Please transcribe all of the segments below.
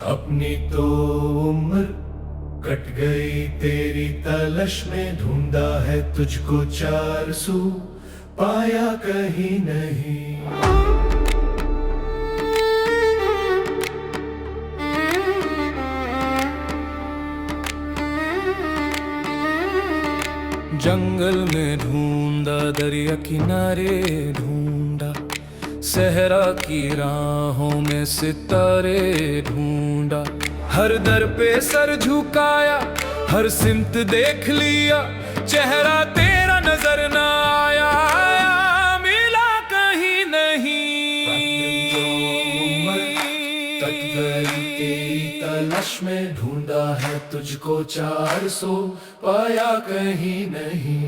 अपनी तो उम्र कट गई तेरी तलाश में, ढूंढा है तुझको 400 पाया कहीं नहीं। जंगल में ढूंढा, दरिया किनारे ढूंढा, सहरा की राहों में सितारे ढूंढा, हर दर पे सर झुकाया, हर सिमत देख लिया, चेहरा तेरा नजर न आया, मिला कहीं नहीं। कट गई तेरी तलाश में, ढूंढा है तुझको 400 पाया कहीं नहीं।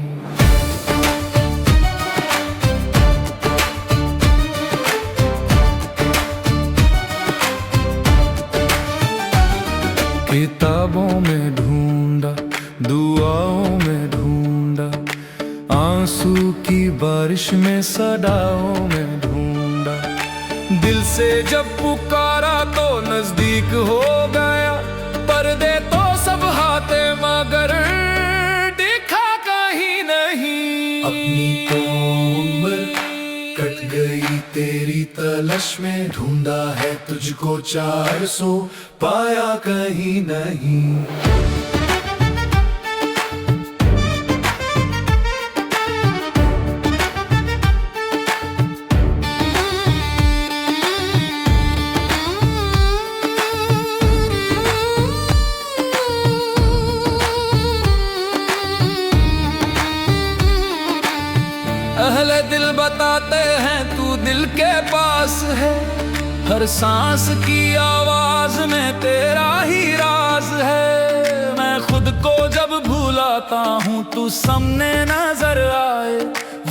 किताबों में ढूंढा, दुआओं में ढूंढा, आंसू की बारिश में सदाओं में ढूंढा, दिल से जब पुकारा तो नजदीक हो गया, पर्दे तो सब हाथे मगर दिखा कहीं नहीं। अपनी तो उम्र कट गई तेरी तलाश में, ढूंढा है तुझको 400 पाया कहीं नहीं। अहले दिल बताते हैं तू दिल के पास है, हर सांस की आवाज में तेरा ही राज है। मैं खुद को जब भूलाता हूँ तू सामने नजर आए,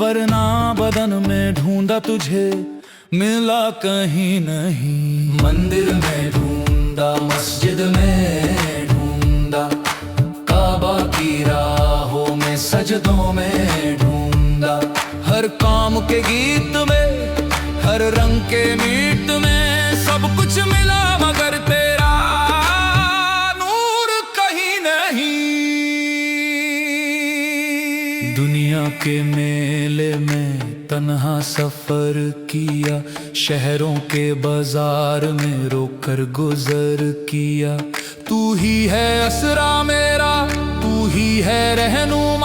वरना बदन में ढूंढा तुझे मिला कहीं नहीं। मंदिर में ढूंढा, मस्जिद में ढूंढा, काबा की राहों में सजदों में ढूंढा, हर काम के गीत में, हर रंग के मीत में, सब कुछ मिला मगर तेरा नूर कहीं नहीं। दुनिया के मेले में तन्हा सफर किया, शहरों के बाजार में रोकर गुजर किया, तू ही है असरा मेरा, तू ही है रहनुमा।